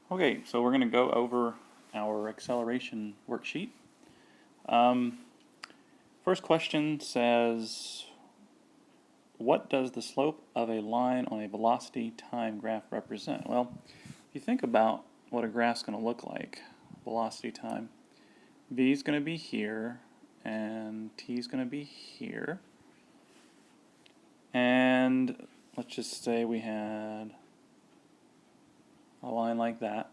Okay, so we're going to go over our acceleration worksheet. Um, First question says, what does the slope of a line on a velocity time graph represent? Well, if you think about what a graph's going to look like, velocity time, v is going to be here, and t is going to be here. And let's just say we had a line like that.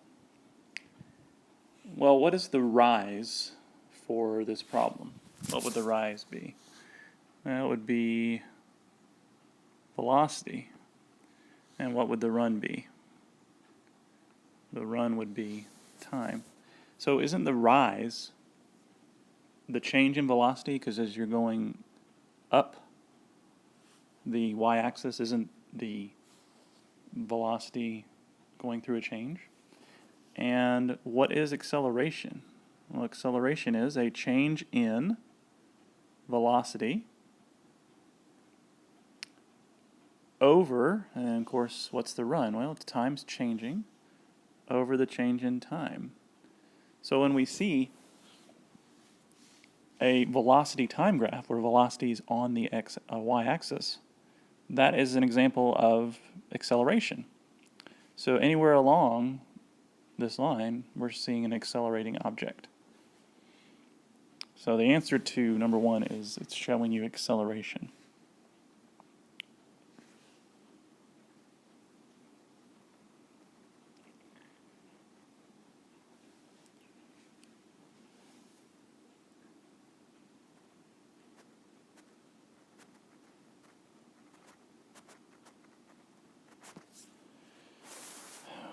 Well, what is the rise for this problem? What would the rise be? That would be velocity. And what would the run be? The run would be time. So isn't the rise the change in velocity? Because as you're going up the y-axis, isn't the velocity going through a change? And what is acceleration? Well, acceleration is a change in velocity over, and of course, what's the run? Well, it's time's changing over the change in time. So when we see a velocity time graph where velocity is on the y-axis, that is an example of acceleration. So anywhere along this line, we're seeing an accelerating object. So the answer to number one is it's showing you acceleration.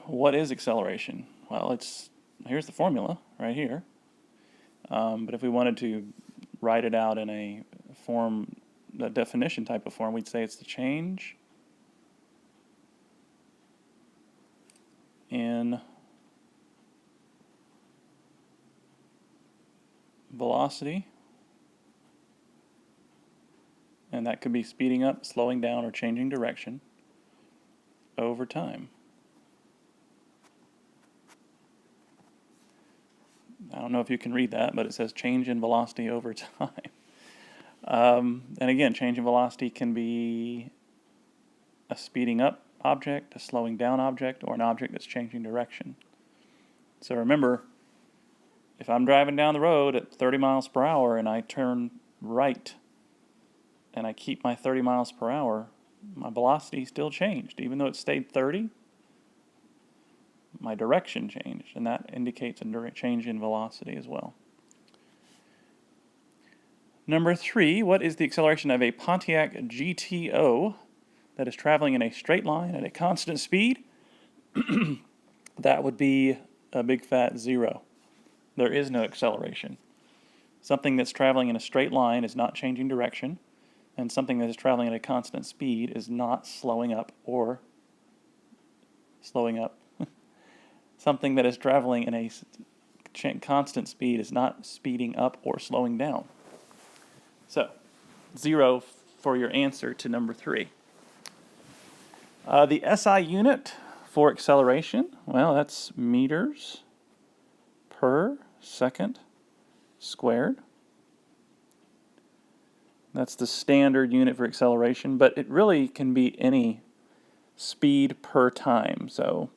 What is acceleration? Well, here's the formula right here. But if we wanted to write it out in a definition type of form, we'd say it's the change in velocity, and that could be speeding up, slowing down, or changing direction over time. I don't know if you can read that, but it says change in velocity over time. And again, change in velocity can be a speeding up object, a slowing down object, or an object that's changing direction. So remember, if I'm driving down the road at 30 miles per hour and I turn right and I keep my 30 miles per hour, my velocity still changed. Even though it stayed 30, my direction changed, and that indicates a change in velocity as well. Number 3, what is the acceleration of a Pontiac GTO that is traveling in a straight line at a constant speed? That would be a big fat 0. There is no acceleration. Something that's traveling in a straight line is not changing direction, and something that is traveling at a constant speed is not slowing up or slowing up. Something that is traveling in a constant speed is not speeding up or slowing down. So, 0 for your answer to number 3. The SI unit for acceleration, well, that's meters per second squared. That's the standard unit for acceleration, but it really can be any speed per time. So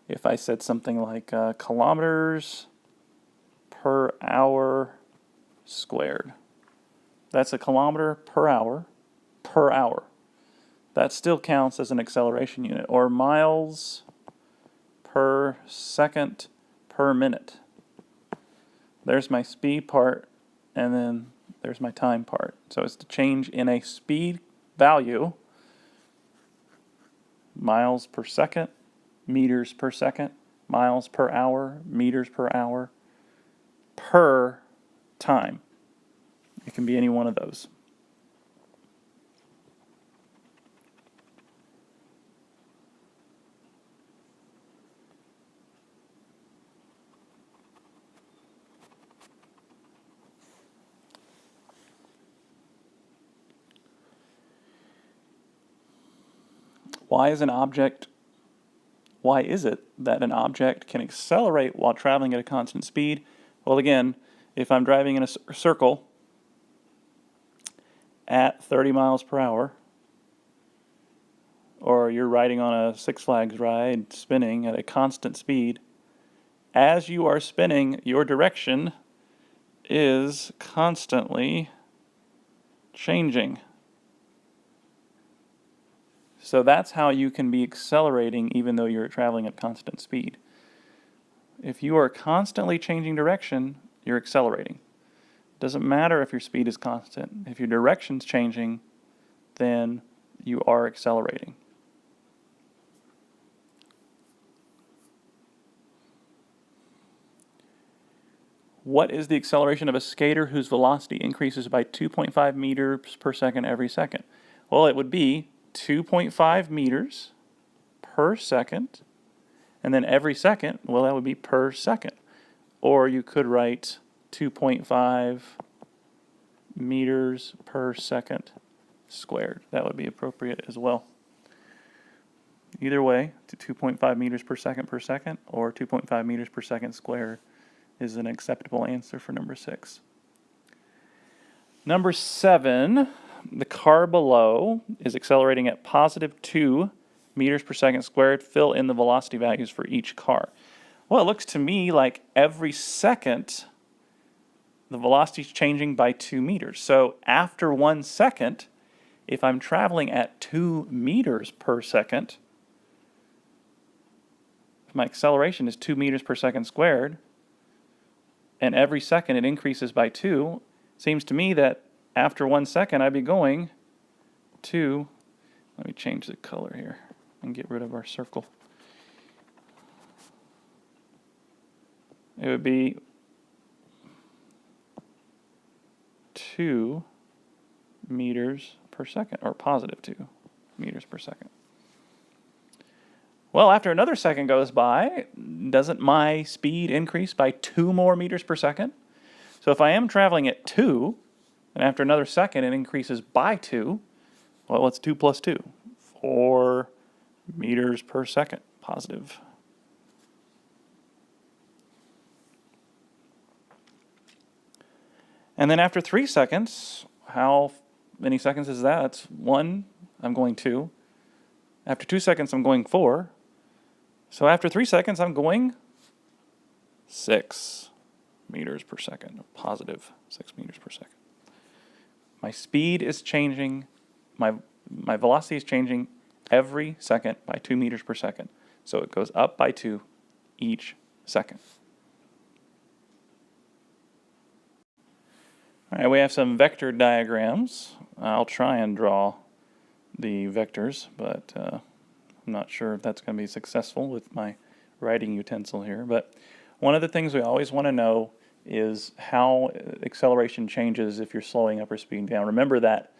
if I said something like kilometers per hour squared, that's a kilometer per hour per hour. That still counts as an acceleration unit. Or miles per second per minute. There's my speed part, and then there's my time part. So it's the change in a speed value, miles per second, meters per second, miles per hour, meters per hour, per time. It can be any one of those. Why is an object why is it that an object can accelerate while traveling at a constant speed? Well, again, if I'm driving in a circle at 30 miles per hour, or you're riding on a Six Flags ride spinning at a constant speed, as you are spinning, your direction is constantly changing. So that's how you can be accelerating even though you're traveling at constant speed. If you are constantly changing direction, you're accelerating. Doesn't matter if your speed is constant. If your direction's changing, then you are accelerating. What is the acceleration of a skater whose velocity increases by 2.5 meters per second every second? Well, it would be 2.5 meters per second, and then every second, well, that would be per second. Or you could write 2.5 meters per second squared. That would be appropriate as well. Either way, 2.5 meters per second or 2.5 meters per second squared is an acceptable answer for number 6. Number 7, the car below is accelerating at positive 2 meters per second squared. Fill in the velocity values for each car. Well, it looks to me like every second the velocity is changing by 2 meters. So after 1 second, if I'm traveling at 2 meters per second, if my acceleration is 2 meters per second squared, and every second it increases by 2, seems to me that after 1 second I'd be going to, let me change the color here and get rid of our circle. It would be 2 meters per second, or positive 2 meters per second. Well, after another second goes by, doesn't my speed increase by 2 more meters per second? So if I am traveling at 2, and after another second it increases by 2, well, what's 2 plus 2? 4 meters per second, positive. And then after 3 seconds, how many seconds is that? That's 1, I'm going 2. After 2 seconds, I'm going 4. So after 3 seconds, I'm going 6 meters per second, positive 6 meters per second. My speed is changing, my velocity is changing every second by 2 meters per second. So it goes up by 2 each second. All right, we have some vector diagrams. I'll try and draw the vectors, but I'm not sure if that's going to be successful with my writing utensil here. But one of the things we always want to know is how acceleration changes if you're slowing up or speeding down. Remember that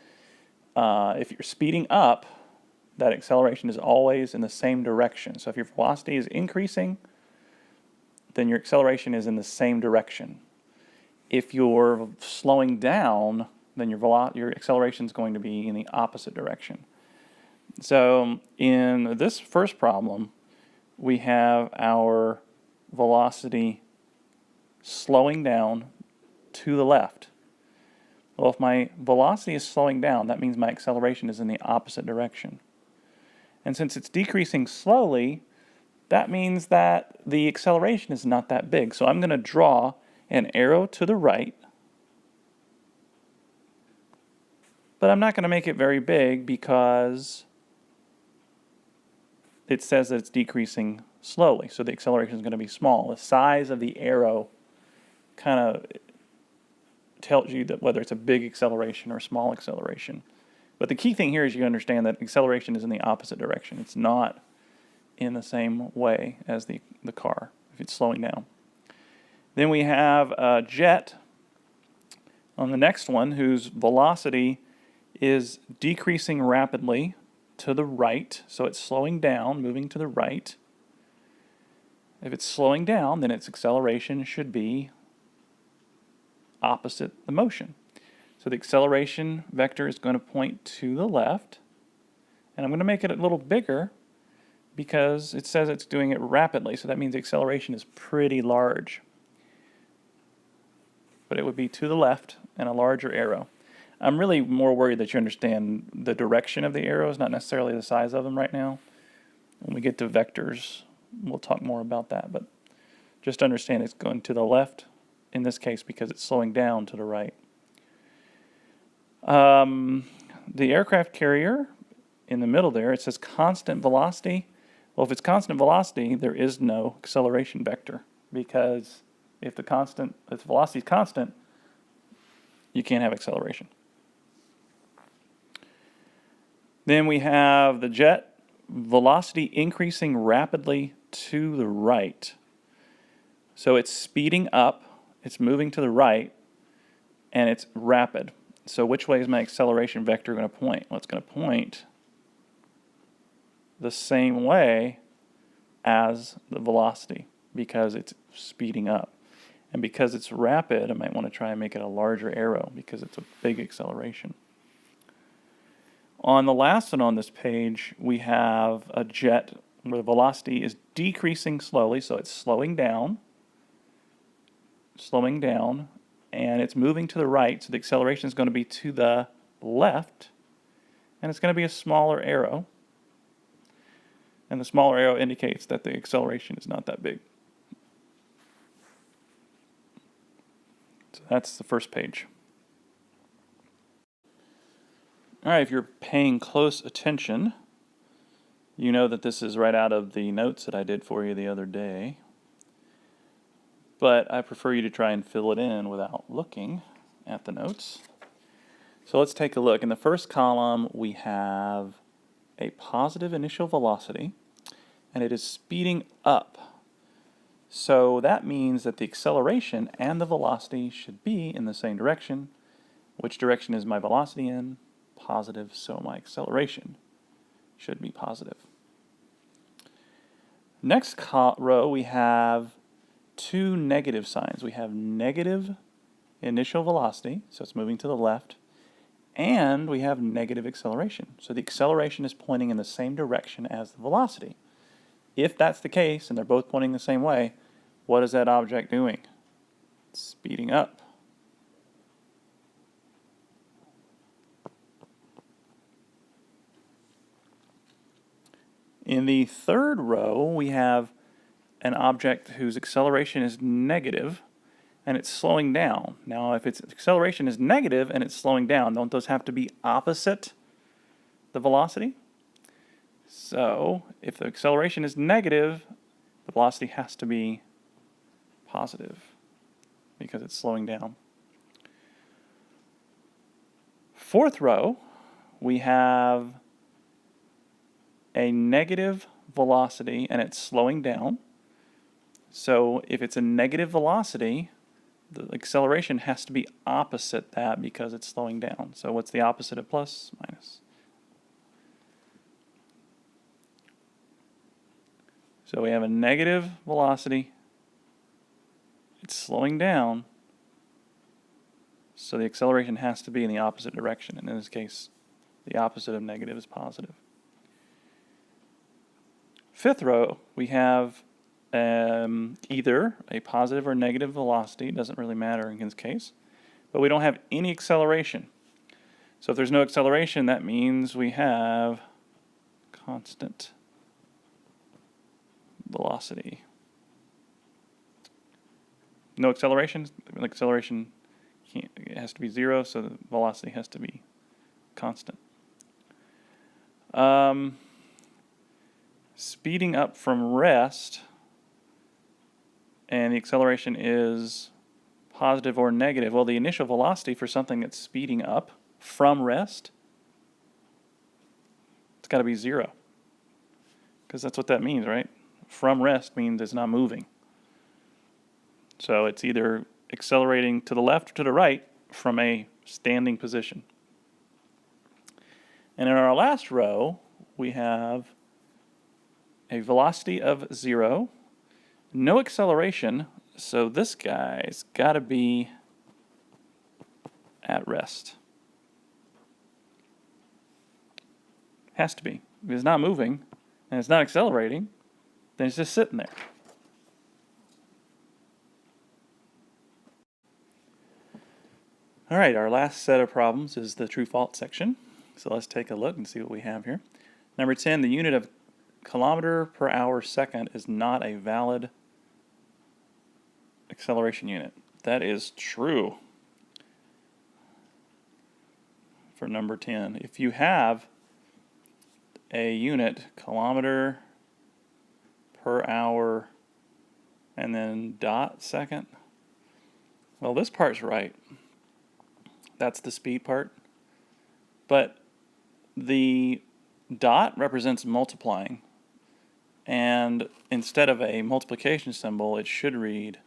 if you're speeding up, that acceleration is always in the same direction. So if your velocity is increasing, then your acceleration is in the same direction. If you're slowing down, then your acceleration is going to be in the opposite direction. So in this first problem, we have our velocity slowing down to the left. Well, if my velocity is slowing down, that means my acceleration is in the opposite direction. And since it's decreasing slowly, that means that the acceleration is not that big. So I'm going to draw an arrow to the right, but I'm not going to make it very big because it says that it's decreasing slowly, so the acceleration is going to be small. The size of the arrow kind of tells you that whether it's a big acceleration or small acceleration. But the key thing here is you understand that acceleration is in the opposite direction. It's not in the same way as the car if it's slowing down. Then we have a jet on the next one whose velocity is decreasing rapidly to the right. So it's slowing down, moving to the right. If it's slowing down, then its acceleration should be opposite the motion. So the acceleration vector is going to point to the left. And I'm going to make it a little bigger because it says it's doing it rapidly, so that means the acceleration is pretty large. But it would be to the left and a larger arrow. I'm really more worried that you understand the direction of the arrows, not necessarily the size of them right now. When we get to vectors, we'll talk more about that, but just understand it's going to the left in this case because it's slowing down to the right. The aircraft carrier in the middle there, it says constant velocity. Well, if it's constant velocity, there is no acceleration vector, because if the velocity is constant, you can't have acceleration. Then we have the jet, velocity increasing rapidly to the right. So it's speeding up, it's moving to the right, and it's rapid. So which way is my acceleration vector going to point? Well, it's going to point the same way as the velocity because it's speeding up. And because it's rapid, I might want to try and make it a larger arrow because it's a big acceleration. On the last one on this page, we have a jet where the velocity is decreasing slowly, so it's slowing down, and it's moving to the right, so the acceleration is going to be to the left, and it's going to be a smaller arrow. And the smaller arrow indicates that the acceleration is not that big. So that's the first page. All right, if you're paying close attention, you know that this is right out of the notes that I did for you the other day. But I prefer you to try and fill it in without looking at the notes. So let's take a look. In the first column, we have a positive initial velocity, and it is speeding up. So that means that the acceleration and the velocity should be in the same direction. Which direction is my velocity in? Positive, so my acceleration should be positive. Next row, we have two negative signs. We have negative initial velocity, so it's moving to the left, and we have negative acceleration. So the acceleration is pointing in the same direction as the velocity. If that's the case, and they're both pointing the same way, what is that object doing? It's speeding up. In the third row, we have an object whose acceleration is negative, and it's slowing down. Now, if its acceleration is negative and it's slowing down, don't those have to be opposite the velocity? So, if the acceleration is negative, the velocity has to be positive because it's slowing down. Fourth row, we have a negative velocity and it's slowing down. So if it's a negative velocity, the acceleration has to be opposite that because it's slowing down. So what's the opposite of plus? Minus. So we have a negative velocity, it's slowing down, so the acceleration has to be in the opposite direction. And in this case, the opposite of negative is positive. Fifth row, we have either a positive or negative velocity, doesn't really matter in this case, but we don't have any acceleration. So if there's no acceleration, that means we have constant velocity. No acceleration, the acceleration it has to be 0, so the velocity has to be constant. Speeding up from rest, and the acceleration is positive or negative. Well, the initial velocity for something that's speeding up from rest, it's got to be 0, because that's what that means, right? From rest means it's not moving. So it's either accelerating to the left or to the right from a standing position. And in our last row, we have a velocity of 0, no acceleration, so this guy's got to be at rest. Has to be. If it's not moving, and it's not accelerating, then it's just sitting there. All right, our last set of problems is the true-false section. So let's take a look and see what we have here. Number 10, the unit of kilometer per hour second is not a valid acceleration unit. That is true for number 10. If you have a unit, kilometer per hour, and then dot second, well, this part's right. That's the speed part. But the dot represents multiplying. And instead of a multiplication symbol, it should read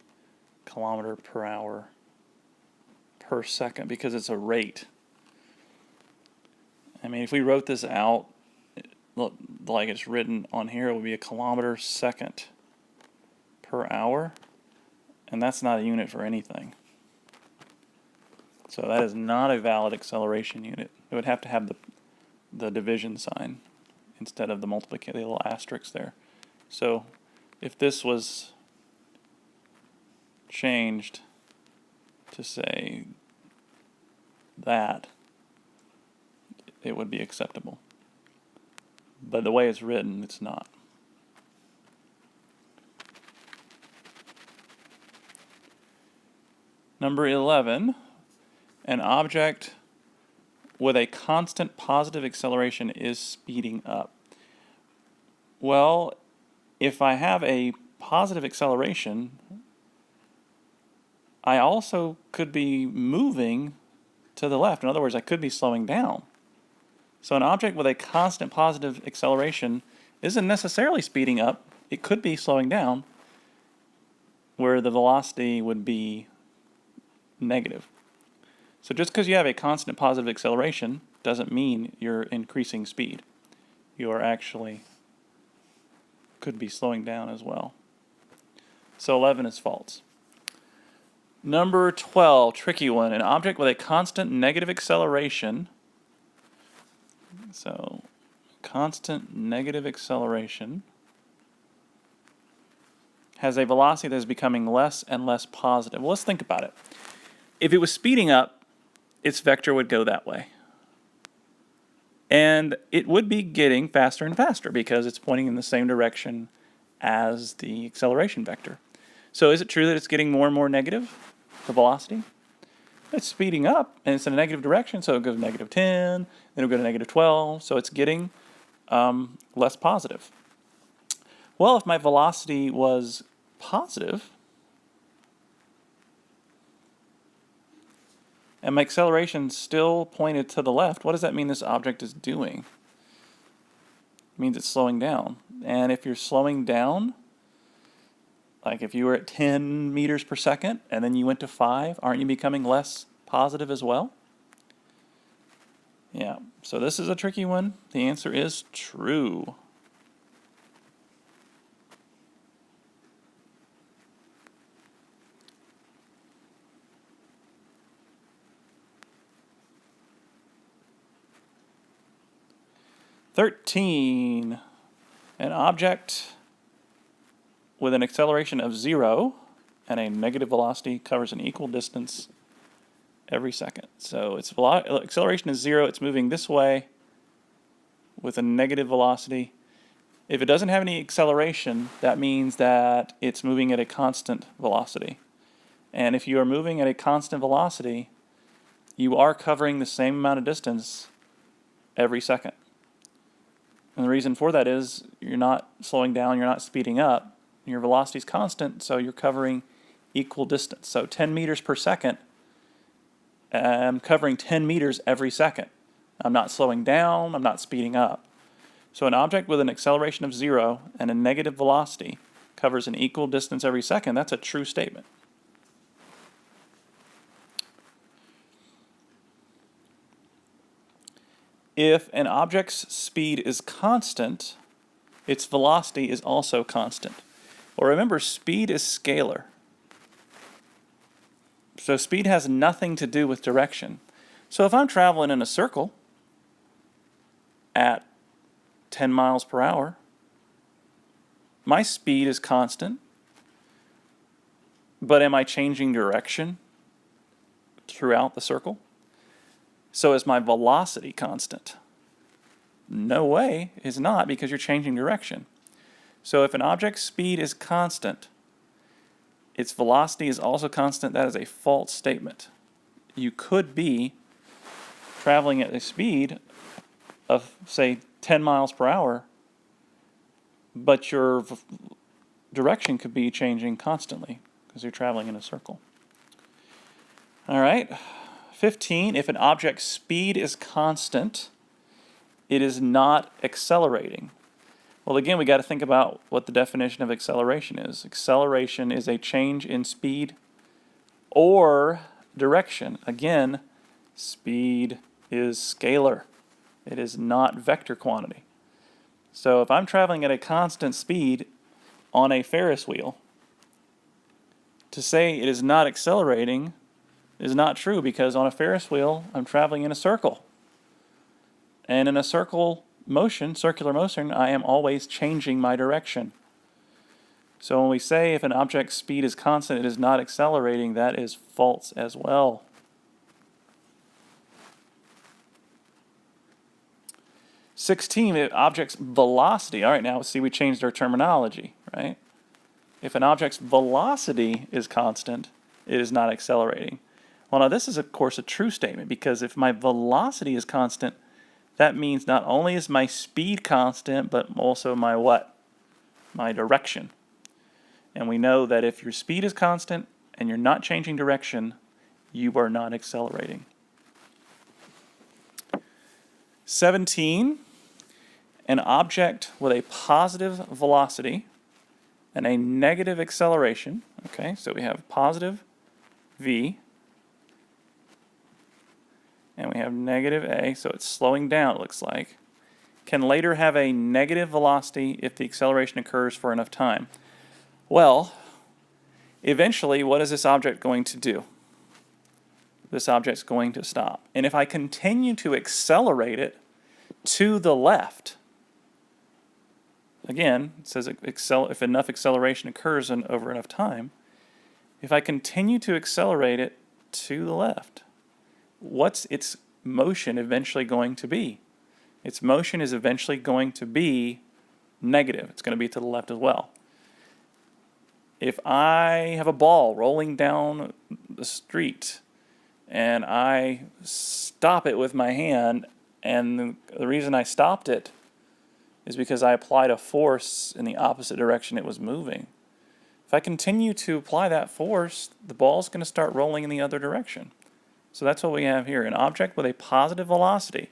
kilometer per hour per second because it's a rate. I mean, if we wrote this out like it's written on here, it would be a kilometer second per hour. And that's not a unit for anything. So that is not a valid acceleration unit. It would have to have the division sign instead of the multiplication, the little asterisk there. So if this was changed to say that, it would be acceptable. But the way it's written, it's not. Number 11. An object with a constant positive acceleration is speeding up. Well, if I have a positive acceleration, I also could be moving to the left. In other words, I could be slowing down. So an object with a constant positive acceleration isn't necessarily speeding up. It could be slowing down, where the velocity would be negative. So just because you have a constant positive acceleration doesn't mean you're increasing speed. You are actually could be slowing down as well. So 11 is false. Number 12, tricky one. An object with a constant negative acceleration. So constant negative acceleration has a velocity that is becoming less and less positive. Well, let's think about it. If it was speeding up, its vector would go that way. And it would be getting faster and faster because it's pointing in the same direction as the acceleration vector. So is it true that it's getting more and more negative, the velocity? It's speeding up and it's in a negative direction, so it goes negative 10, then it'll go to negative 12, so it's getting less positive. Well, if my velocity was positive, and my acceleration still pointed to the left, what does that mean this object is doing? It means it's slowing down. And if you're slowing down, like if you were at 10 meters per second and then you went to 5, aren't you becoming less positive as well? Yeah, so this is a tricky one. The answer is true. An object with an acceleration of 0 and a negative velocity covers an equal distance every second. So its acceleration is 0, it's moving this way with a negative velocity. If it doesn't have any acceleration, that means that it's moving at a constant velocity. And if you are moving at a constant velocity, you are covering the same amount of distance every second. And the reason for that is you're not slowing down, you're not speeding up. Your velocity is constant, so you're covering equal distance. So 10 meters per second, I'm covering 10 meters every second. I'm not slowing down, I'm not speeding up. So an object with an acceleration of 0 and a negative velocity covers an equal distance every second. That's a true statement. If an object's speed is constant, its velocity is also constant. Well, remember, speed is scalar. So speed has nothing to do with direction. So if I'm traveling in a circle at 10 miles per hour, my speed is constant, but am I changing direction throughout the circle? So is my velocity constant? No way, it's not, because you're changing direction. So if an object's speed is constant, its velocity is also constant. That is a false statement. You could be traveling at a speed of, say, 10 miles per hour, but your direction could be changing constantly because you're traveling in a circle. All right. 15, if an object's speed is constant, it is not accelerating. Well, again, we got to think about what the definition of acceleration is. Acceleration is a change in speed or direction. Again, speed is scalar. It is not vector quantity. So if I'm traveling at a constant speed on a Ferris wheel, to say it is not accelerating is not true, because on a Ferris wheel, I'm traveling in a circle. And in a circular motion, I am always changing my direction. So when we say if an object's speed is constant, it is not accelerating, that is false as well. (16) The object's velocity. All right, now see, we changed our terminology, right? If an object's velocity is constant, it is not accelerating. Well, now this is, of course, a true statement, because if my velocity is constant, that means not only is my speed constant, but also my what? My direction. And we know that if your speed is constant and you're not changing direction, you are not accelerating. 17, an object with a positive velocity and a negative acceleration. Okay, so we have positive v, and we have negative a, so it's slowing down, it looks like, can later have a negative velocity if the acceleration occurs for enough time. Well, eventually, what is this object going to do? This object's going to stop. And if I continue to accelerate it to the left, again, it says if enough acceleration occurs over enough time, if I continue to accelerate it to the left, what's its motion eventually going to be? Its motion is eventually going to be negative. It's going to be to the left as well. If I have a ball rolling down the street and I stop it with my hand, and the reason I stopped it is because I applied a force in the opposite direction it was moving. If I continue to apply that force, the ball's going to start rolling in the other direction. So that's what we have here. An object with a positive velocity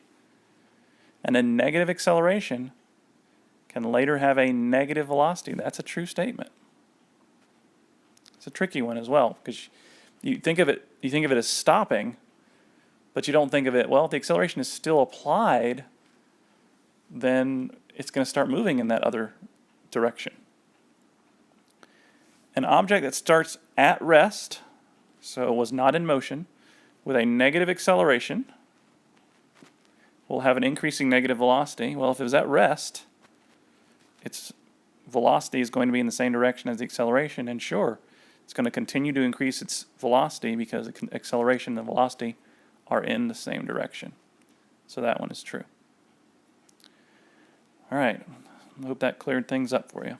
and a negative acceleration can later have a negative velocity. That's a true statement. It's a tricky one as well, because you think of it as stopping, but you don't think of it, well, if the acceleration is still applied, then it's going to start moving in that other direction. An object that starts at rest, so was not in motion, with a negative acceleration will have an increasing negative velocity. Well, if it was at rest, its velocity is going to be in the same direction as the acceleration, and sure, it's going to continue to increase its velocity because the acceleration and velocity are in the same direction. So that one is true. All right, I hope that cleared things up for you.